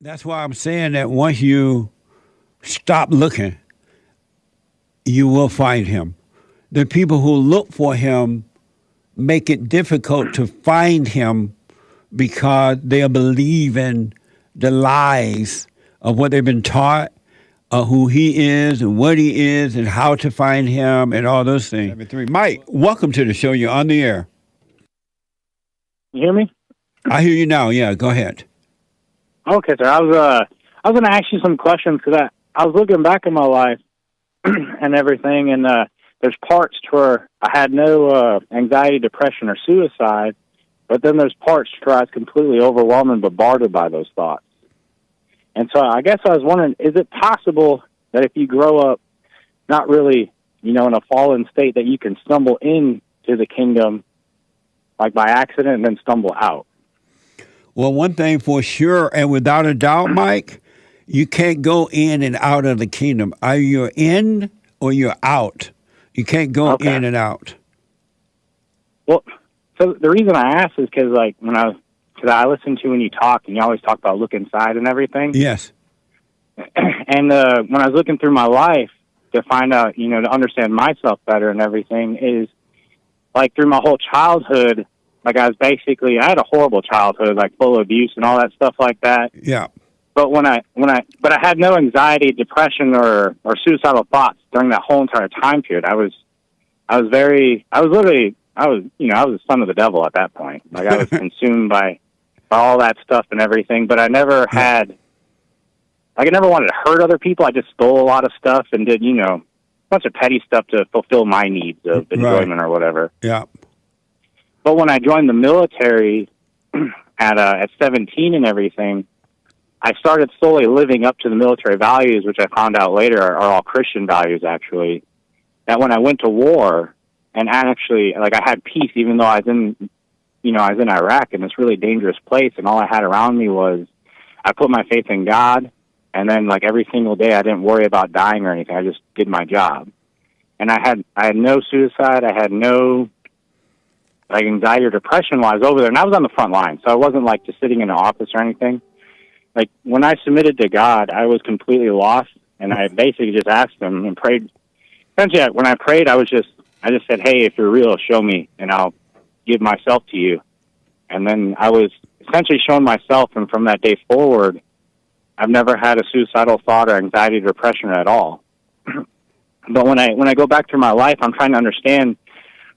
That's why I'm saying that once you stop looking, you will find him. The people who look for him make it difficult to find him because they believe in the lies of what they've been taught, who he is and what he is and how to find him and all those things. Mike, welcome to the show. You're on the air. You hear me? I hear you now. Yeah, go ahead. Okay, sir. I was going to ask you some questions because I was looking back in my life and everything, and there's parts to where I had no anxiety, depression, or suicide, but then there's parts where I was completely overwhelmed and bombarded by those thoughts. And so I guess I was wondering, is it possible that if you grow up not really, in a fallen state, that you can stumble into the kingdom, like by accident, and then stumble out? Well, one thing for sure, and without a doubt, Mike, you can't go in and out of the kingdom. Either you're in or you're out. You can't go in and out. Well, so the reason I asked is because, because I listen to when you talk, and you always talk about look inside and everything. Yes. And when I was looking through my life to find out, to understand myself better and everything, is like through my whole childhood. Like I had a horrible childhood, like full of abuse and all that stuff like that. Yeah. But but I had no anxiety, depression, or suicidal thoughts during that whole entire time period. I was the son of the devil at that point. Like I was consumed by all that stuff and everything. But I never I never wanted to hurt other people. I just stole a lot of stuff and did, a bunch of petty stuff to fulfill my needs of enjoyment or whatever. Yeah. But when I joined the military at 17 and everything, I started slowly living up to the military values, which I found out later are all Christian values, actually. That when I went to war, and actually, I had peace, even though I was in Iraq in this really dangerous place, and all I had around me was, I put my faith in God, and then every single day I didn't worry about dying or anything. I just did my job. And I had no suicide. I had no anxiety or depression while I was over there, and I was on the front line, so I wasn't just sitting in an office or anything. When I submitted to God, I was completely lost, and I basically just asked Him and prayed. Essentially, when I prayed, I just said, "Hey, if you're real, show me, and I'll give myself to you." And then I was essentially showing myself, and from that day forward, I've never had a suicidal thought or anxiety or depression at all. But when I go back through my life, I'm trying to understand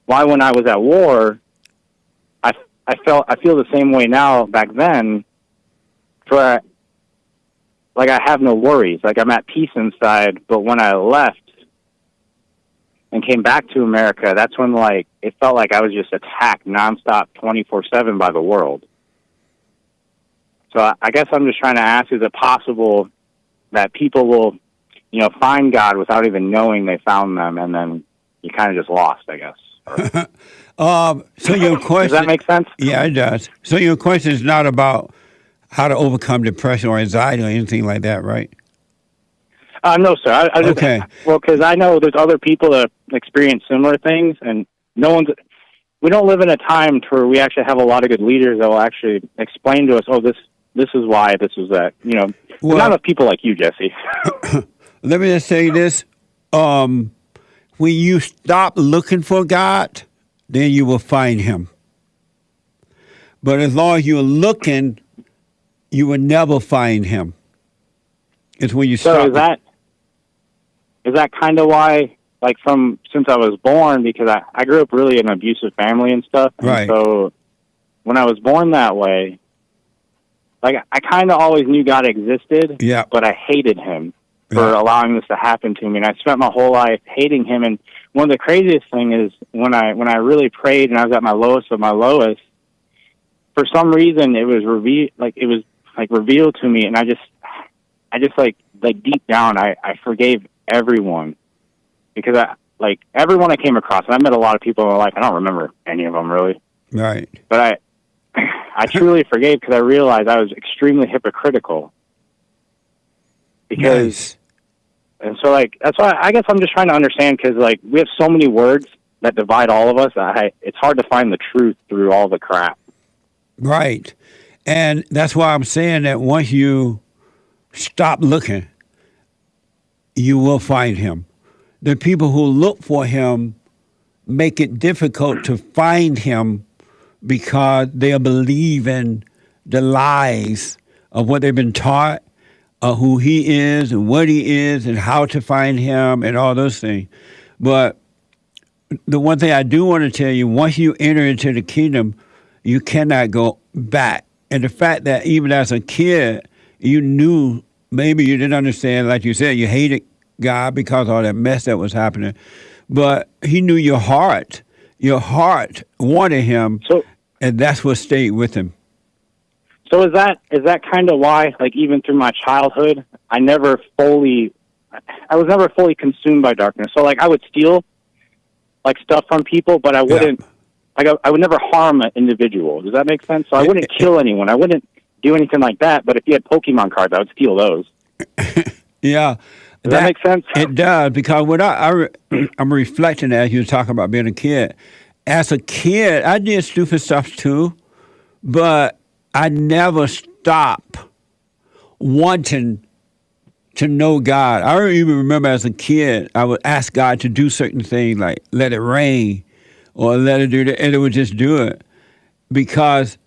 why when I was at war, I feel the same way now back then, where I have no worries. I'm at peace inside, but when I left and came back to America, that's when it felt like I was just attacked nonstop 24/7 by the world. So I guess I'm just trying to ask, is it possible that people will, find God without even knowing they found them, and then you kind of just lost, I guess? So your question... Does that make sense? Yeah, it does. So your question is not about how to overcome depression or anxiety or anything like that, right? No, sir. I just, okay. Well, because I know there's other people that experience similar things, and we don't live in a time where we actually have a lot of good leaders that will actually explain to us, this is why, this is that. Well, not enough people like you, Jesse. Let me just say this. When you stop looking for God, then you will find Him. But as long as you're looking, you will never find Him. It's when you stop. So is that kind of why, since I was born, because I grew up really in an abusive family and stuff. Right. And so when I was born that way, I kind of always knew God existed, yeah, but I hated Him for allowing this to happen to me. And I spent my whole life hating Him. And one of the craziest things is when I really prayed and I was at my lowest of my lowest, for some reason it was revealed to me, and I just deep down I forgave everyone, because everyone I came across, and I met a lot of people in my life. I don't remember any of them really, right? But I truly forgave, because I realized I was extremely hypocritical. Because, nice. And so that's why I guess I'm just trying to understand, because we have so many words that divide all of us. It's hard to find the truth through all the crap. Right. And that's why I'm saying that once you stop looking, you will find him. The people who look for him make it difficult to find him because they'll believe in the lies of what they've been taught, who he is and what he is and how to find him and all those things. But the one thing I do want to tell you, once you enter into the kingdom, you cannot go back. And the fact that even as a kid, you knew, maybe you didn't understand, like you said, you hated God because of all that mess that was happening. But he knew your heart. Your heart wanted him, and that's what stayed with him. So is that kind of why, like, even through my childhood, I was never fully consumed by darkness. So, like, I would steal, like, stuff from people, but I wouldn't, I would never harm an individual. Does that make sense? So I wouldn't kill anyone. I wouldn't do anything like that. But if you had Pokemon cards, I would steal those. Yeah. Does that make sense? It does, because when I'm reflecting as you were talking about being a kid. As a kid, I did stupid stuff too, but I never stopped wanting to know God. I don't even remember as a kid, I would ask God to do certain things like let it rain or let it do that, and it would just do it. Because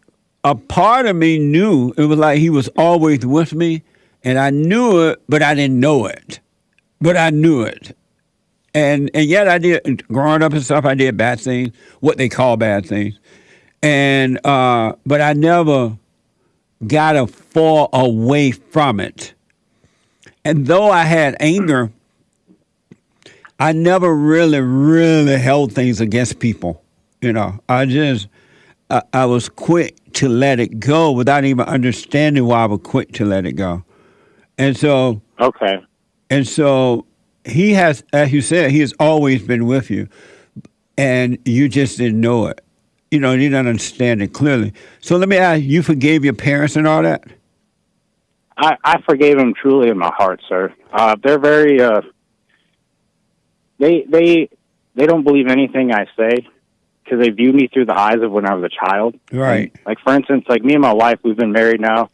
a part of me knew, it was like he was always with me, and I knew it, but I didn't know it. But I knew it. And yet I did, growing up and stuff, I did bad things, what they call bad things. And but I never got to fall away from it. And though I had anger, I never really held things against people. You know, I was quick to let it go without even understanding why I was quick to let it go. And so, okay. And so he has, as you said, he has always been with you, and you just didn't know it. You know, you didn't understand it clearly. So let me ask, you forgave your parents and all that? I forgave them truly in my heart, sir. They're very, they don't believe anything I say because they view me through the eyes of when I was a child. Right. And, like, for instance, like me and my wife, we've been married now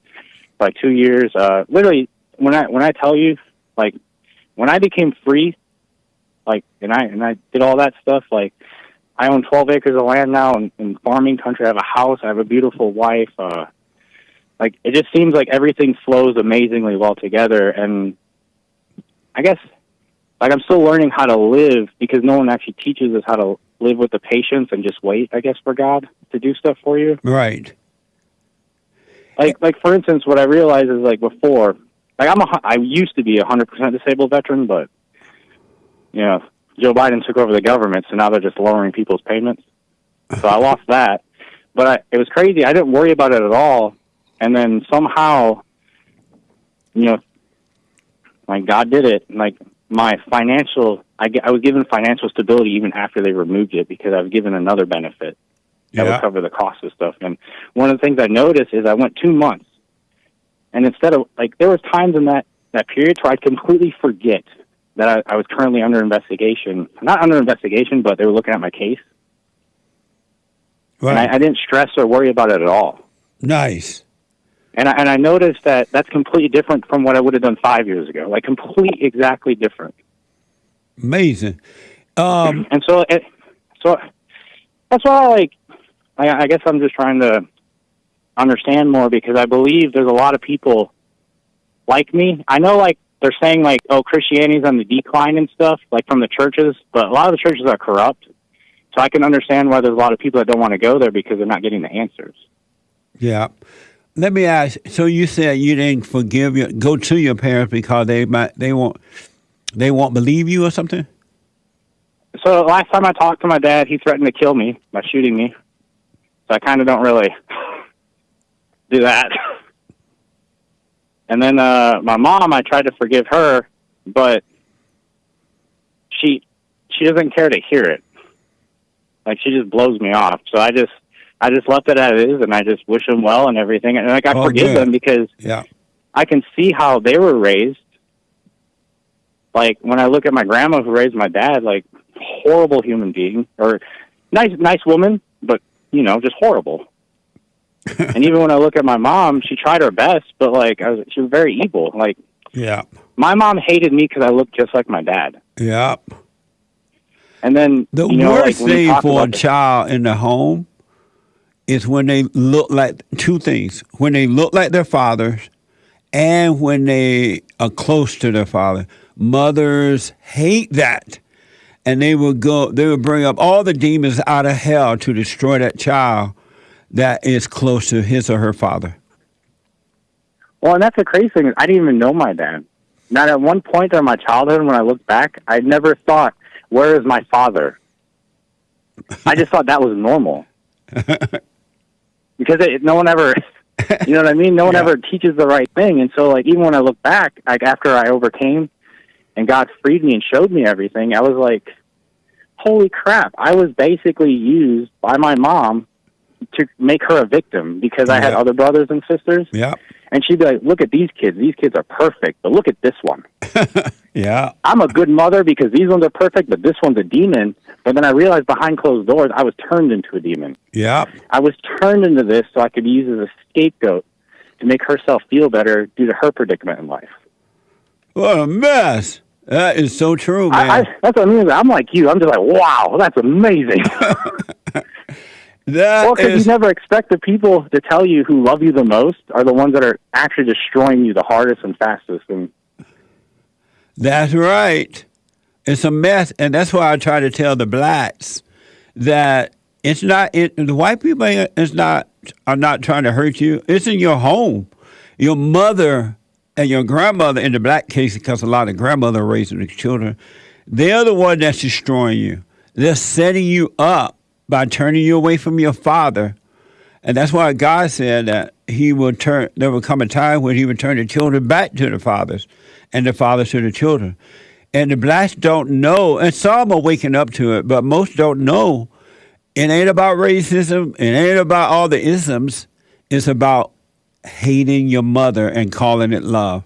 for like 2 years. Literally, when I tell you, like, when I became free, like, and I did all that stuff, like, I own 12 acres of land now in farming country. I have a house. I have a beautiful wife. Like, it just seems like everything flows amazingly well together. And I guess, like, I'm still learning how to live because no one actually teaches us how to live with the patience and just wait, I guess, for God to do stuff for you. Right. Like for instance, what I realized is, like, before, like, I used to be a 100% disabled veteran, but, you know, Joe Biden took over the government, so now they're just lowering people's payments. So I lost that. But it was crazy. I didn't worry about it at all. And then somehow, you know, like, God did it. Like, my financial, I was given financial stability even after they removed it because I was given another benefit that would cover the cost of stuff. And one of the things I noticed is I went 2 months. And instead of, like, there was times in that period where I'd completely forget that I was currently under investigation. Not under investigation, but they were looking at my case. Right. And I didn't stress or worry about it at all. Nice. And I noticed that that's completely different from what I would have done 5 years ago. Like, exactly different. Amazing. And so that's why, I guess I'm just trying to understand more because I believe there's a lot of people like me. I know, like, they're saying, like, oh, Christianity's on the decline and stuff, like, from the churches, but a lot of the churches are corrupt. So I can understand why there's a lot of people that don't want to go there because they're not getting the answers. Yeah. Let me ask, so you said you didn't go to your parents because they won't believe you or something? So last time I talked to my dad, he threatened to kill me by shooting me. So I kind of don't really do that. And then my mom, I tried to forgive her, but she doesn't care to hear it. Like, she just blows me off. So I just left it as it is, and I just wish them well and everything. And, like, I forgive them because I can see how they were raised. Like, when I look at my grandma who raised my dad, like, horrible human being, or nice woman, but, you know, just horrible. And even when I look at my mom, she tried her best, but like she was very evil. Like, Yeah. my mom hated me because I looked just like my dad. Yeah. And then The like worst when you thing talk for a about child in the home is when they look like two things: when they look like their fathers, and when they are close to their father. Mothers hate that, and they will go. They will bring up all the demons out of hell to destroy that child that is close to his or her father. well, and that's the crazy thing is I didn't even know my dad. Not at one point during my childhood, when I look back, I never thought, "Where is my father?" I just thought that was normal because no one ever, you know what I mean? No one Yeah. ever teaches the right thing, and so like even when I look back, like after I overcame and God freed me and showed me everything, I was like, "Holy crap!" I was basically used by my mom to make her a victim because I had Yeah. other brothers and sisters. Yeah. And she'd be like, "Look at these kids. These kids are perfect, but look at this one. Yeah. I'm a good mother because these ones are perfect, but this one's a demon." But then I realized behind closed doors, I was turned into a demon. Yeah. I was turned into this so I could be used as a scapegoat to make herself feel better due to her predicament in life. What a mess. That is so true, man. That's what I mean. I'm like you. I'm just like, wow, that's amazing. That Well, because is you never expect the people to tell you who love you the most are the ones that are actually destroying you the hardest and fastest. And That's right. It's a mess, and that's why I try to tell the blacks that it's not. The white people are not trying to hurt you. It's in your home. Your mother and your grandmother, in the black case, because a lot of grandmother are raising the children, they're the one that's destroying you. They're setting you up by turning you away from your father, and that's why God said that He will turn. There will come a time when He will turn the children back to the fathers, and the fathers to the children. And the blacks don't know, and some are waking up to it, but most don't know. It ain't about racism. It ain't about all the isms. It's about hating your mother and calling it love.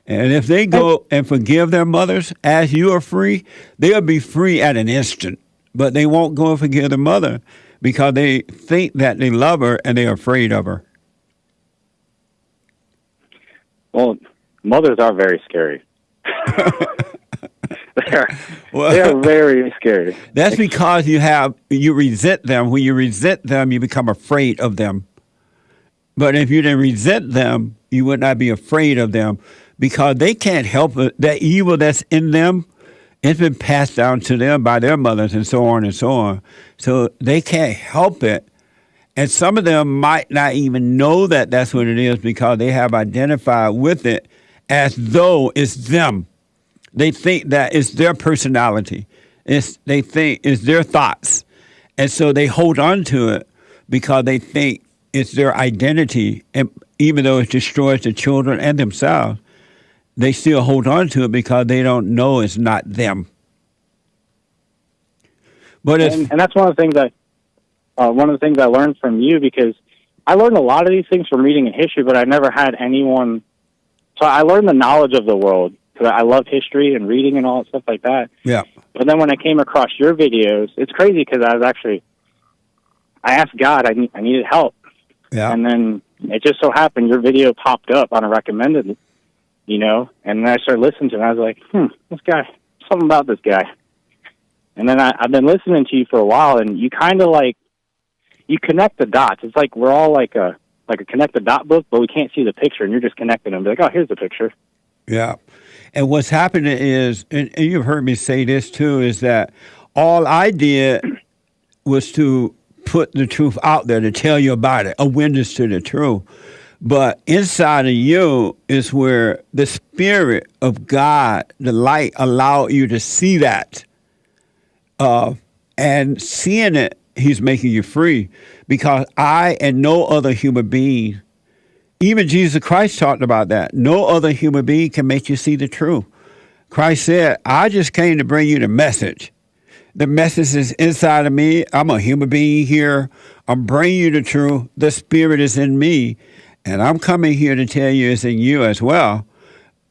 And if they go and forgive their mothers as you are free, they'll be free at an instant. But they won't go and forgive their mother because they think that they love her and they're afraid of her. well, mothers are very scary. Well, They are very scary. that's because you resent them. When you resent them, you become afraid of them. But if you didn't resent them, you would not be afraid of them because they can't help it. That evil that's in them, it's been passed down to them by their mothers and so on and so on. So they can't help it. And some of them might not even know that that's what it is because they have identified with it as though it's them. They think that it's their personality. They think it's their thoughts. And so they hold on to it because they think it's their identity. And even though it destroys the children and themselves, they still hold on to it because they don't know it's not them. But it's, And that's one of the things I learned from you, because I learned a lot of these things from reading in history, but I never had anyone. So I learned the knowledge of the world because I love history and reading and all that stuff like that. yeah, But then when I came across your videos, it's crazy because I asked God, I needed help. yeah. And then it just so happened your video popped up on a recommended, and then I started listening to it, and I was like, this guy, something about this guy. And then I've been listening to you for a while, and you kind of you connect the dots. It's like we're all like a connect the dot book, but we can't see the picture, and you're just connecting them. Be like, oh, here's the picture. Yeah. And what's happening is, and you've heard me say this too, is that all I did was to put the truth out there, to tell you about it, a witness to the truth. But inside of you is where the Spirit of God, the light, allowed you to see that. And seeing it, He's making you free. Because I and no other human being, even Jesus Christ talked about that. No other human being can make you see the truth. Christ said, I just came to bring you the message. The message is inside of me. I'm a human being here. I'm bringing you the truth. The Spirit is in me. And I'm coming here to tell you it's in you as well.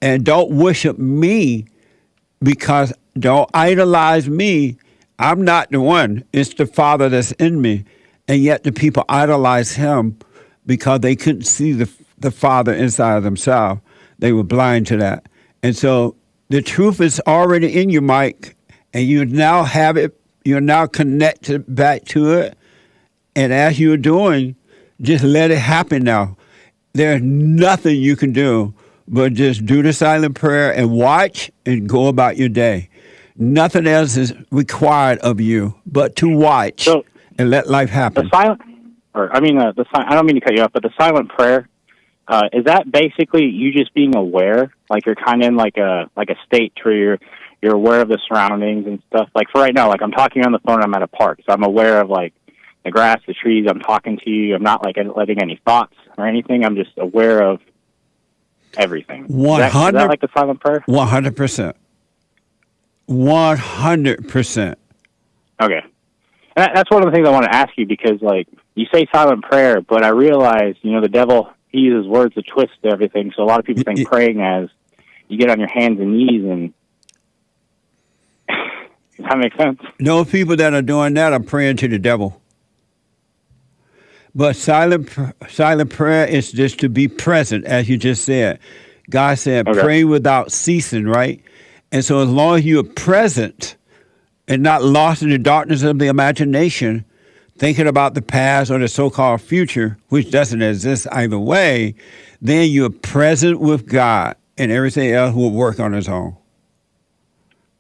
And don't worship me, because don't idolize me. I'm not the one. It's the Father that's in me. And yet the people idolize Him because they couldn't see the Father inside of themselves. They were blind to that. And so the truth is already in you, Mike, and you now have it. You're now connected back to it. And as you're doing, just let it happen now. There's nothing you can do but just do the silent prayer and watch and go about your day. Nothing else is required of you but to watch and let life happen. The silent, I don't mean to cut you off, but the silent prayer, is that basically you just being aware? Like you're kind of in like a state where you're aware of the surroundings and stuff. Like for right now, like I'm talking on the phone, I'm at a park, so I'm aware of like the grass, the trees. I'm talking to you. I'm not like letting any thoughts or anything. I'm just aware of everything. 100. Is that like the silent prayer? 100%. 100%. Okay. That's one of the things I want to ask you, because like you say silent prayer, but I realize, the devil, he uses words to twist everything. So a lot of people think praying as you get on your hands and knees, and does that make sense? Those people that are doing that are praying to the devil. But silent prayer is just to be present, as you just said. God said, pray without ceasing, right? And so as long as you're present and not lost in the darkness of the imagination, thinking about the past or the so-called future, which doesn't exist either way, then you're present with God, and everything else will work on its own.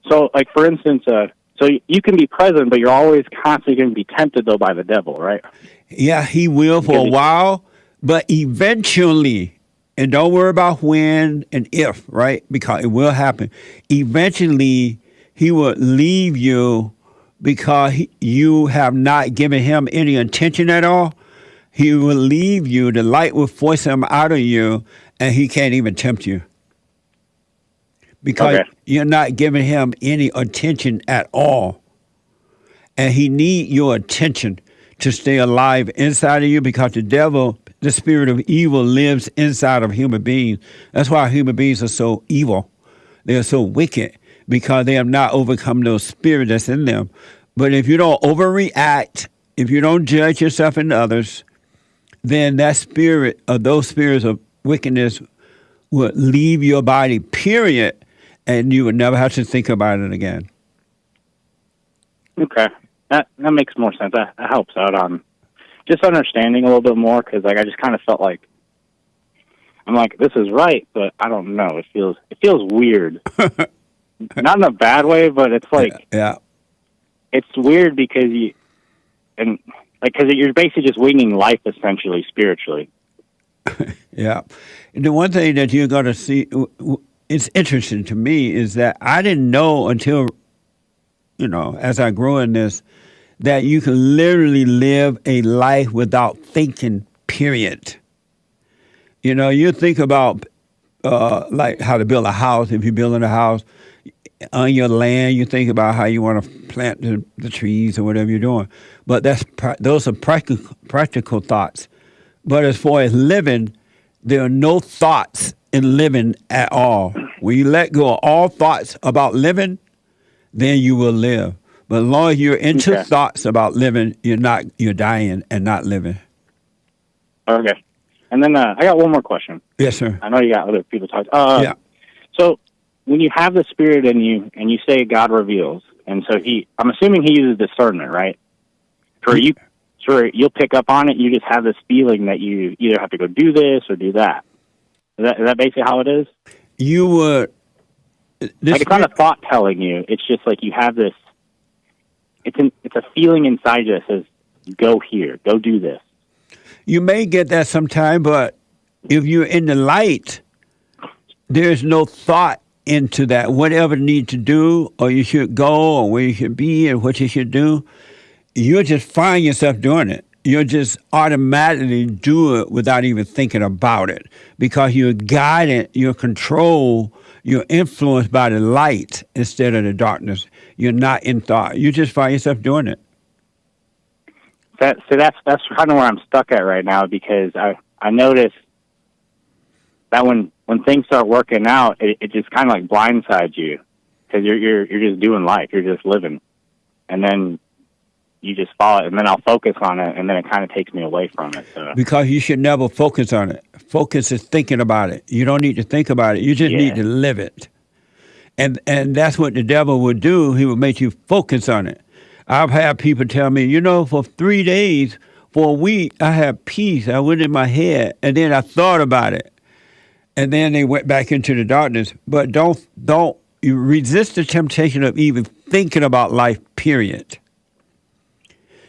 So, like, for instance, so you can be present, but you're always constantly going to be tempted, though, by the devil, right? Yeah, he will for a while, but eventually, and don't worry about when and if, right? Because it will happen. Eventually, he will leave you because you have not given him any attention at all. He will leave you. The light will force him out of you, and he can't even tempt you because you're not giving him any attention at all. And he needs your attention to stay alive inside of you, because the devil, the spirit of evil, lives inside of human beings. That's why human beings are so evil. They are so wicked, because they have not overcome those spirits that's in them. But if you don't overreact, if you don't judge yourself and others, then that spirit, or those spirits of wickedness, will leave your body, period, and you would never have to think about it again. Okay. That makes more sense. That helps out on just understanding a little bit more, because like I just kind of felt like I'm like, this is right, but I don't know. It feels weird. Not in a bad way, but it's like it's weird because you're basically just winging life essentially spiritually. Yeah. And the one thing that you're going to see, it's interesting to me, is that I didn't know until, as I grew in this, that you can literally live a life without thinking, period. You think about like how to build a house. If you're building a house on your land, you think about how you want to plant the trees or whatever you're doing. But those are practical thoughts. But as far as living, there are no thoughts in living at all. When you let go of all thoughts about living, then you will live. But as long as you're into thoughts about living, you're dying and not living. Okay. And then I got one more question. Yes, sir. I know you got other people talking. So when you have the spirit in you and you say God reveals, and so I'm assuming he uses discernment, right? You'll pick up on it. You just have this feeling that you either have to go do this or do that. Is that basically how it is? You would. Like it's not a thought telling you. It's just like you have this. It's a feeling inside you that says, "Go here, go do this." You may get that sometime, but if you're in the light, there's no thought into that. Whatever you need to do, or you should go, or where you should be, and what you should do, you'll just find yourself doing it. You'll just automatically do it without even thinking about it, because you're guided, you're controlled, you're influenced by the light instead of the darkness. You're not in thought. You just find yourself doing it. That's kind of where I'm stuck at right now, because I notice that when things start working out, it just kind of like blindsides you, because you're just doing life, you're just living, and then you just follow it, and then I'll focus on it, and then it kind of takes me away from it. So. Because you should never focus on it. Focus is thinking about it. You don't need to think about it. You just need to live it. And that's what the devil would do. He would make you focus on it. I've had people tell me, for 3 days, for a week, I had peace. I went in my head, and then I thought about it. And then they went back into the darkness. But don't you resist the temptation of even thinking about life, period.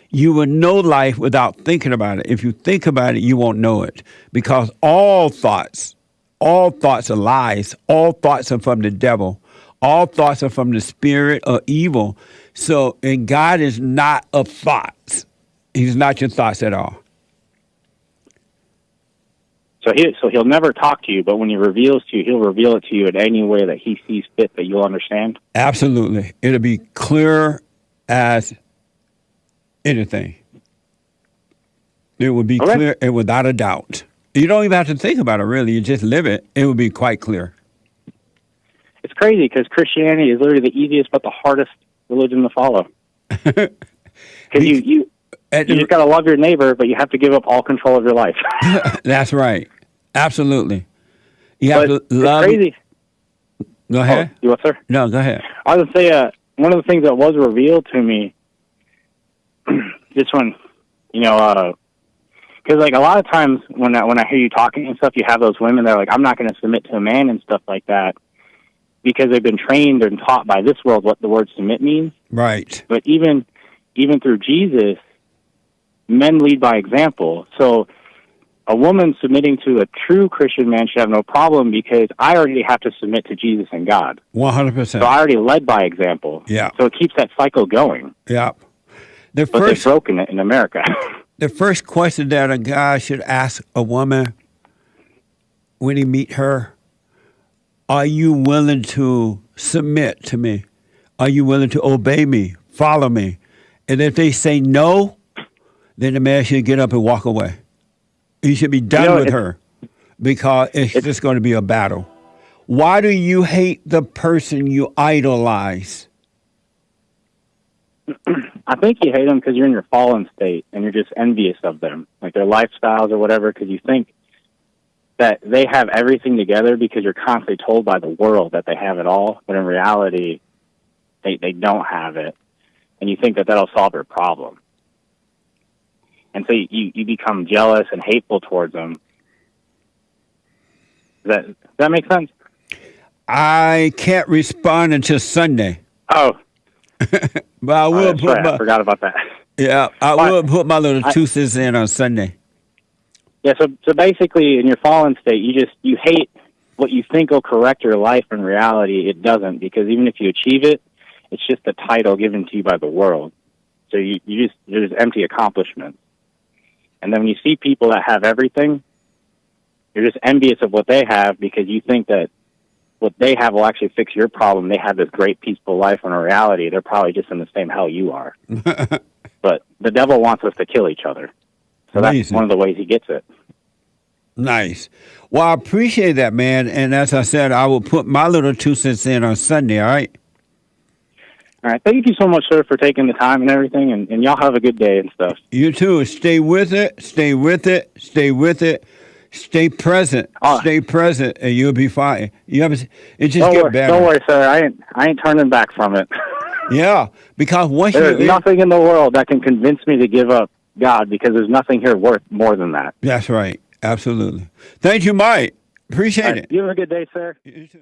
You will know life without thinking about it. If you think about it, you won't know it. Because all thoughts are lies. All thoughts are from the devil. All thoughts are from the spirit of evil. So, and God is not of thoughts. He's not your thoughts at all. So he'll never talk to you, but when he reveals to you, he'll reveal it to you in any way that he sees fit that you'll understand? Absolutely. It'll be clear as anything. It would be clear and without a doubt. You don't even have to think about it, really. You just live it. It would be quite clear. It's crazy because Christianity is literally the easiest but the hardest religion to follow. Because you just got to love your neighbor, but you have to give up all control of your life. That's right. Absolutely. You have to love. It's crazy. Go ahead. You what, sir? No, go ahead. I was going to say, one of the things that was revealed to me, just when, because like a lot of times when I hear you talking and stuff, you have those women that are like, I'm not going to submit to a man and stuff like that, because they've been trained and taught by this world what the word submit means. Right. But even through Jesus, men lead by example. So a woman submitting to a true Christian man should have no problem, because I already have to submit to Jesus and God. 100%. So I already led by example. Yeah. So it keeps that cycle going. Yeah. But they've broken it in America. The first question that a guy should ask a woman when he meet her, are you willing to submit to me? Are you willing to obey me, follow me? And if they say no, then the man should get up and walk away. He should be done with her, because it's just going to be a battle. Why do you hate the person you idolize? I think you hate them because you're in your fallen state and you're just envious of them, like their lifestyles or whatever, because you think that they have everything together because you're constantly told by the world that they have it all, but in reality, they don't have it. And you think that that'll solve your problem. And so you become jealous and hateful towards them. Does that make sense? I can't respond until Sunday. Oh. But I will I forgot about that. Yeah, I will put my little 2 cents in on Sunday. Yeah, so basically in your fallen state, you hate what you think will correct your life. In reality, it doesn't, because even if you achieve it, it's just a title given to you by the world. So you're just empty accomplishments. And then when you see people that have everything, you're just envious of what they have, because you think that what they have will actually fix your problem. They have this great, peaceful life, when in reality, they're probably just in the same hell you are. But the devil wants us to kill each other. So that's one of the ways he gets it. Nice. Well, I appreciate that, man. And as I said, I will put my little 2 cents in on Sunday, all right? All right. Thank you so much, sir, for taking the time and everything. And y'all have a good day and stuff. You too. Stay with it. Stay with it. Stay with it. Stay present. Stay present, and you'll be fine. It just get better. Don't worry, sir. I ain't turning back from it. Yeah, because once there's nothing in the world that can convince me to give up God, because there's nothing here worth more than that. That's right. Absolutely. Thank you, Mike. Appreciate it. You have a good day, sir. You too.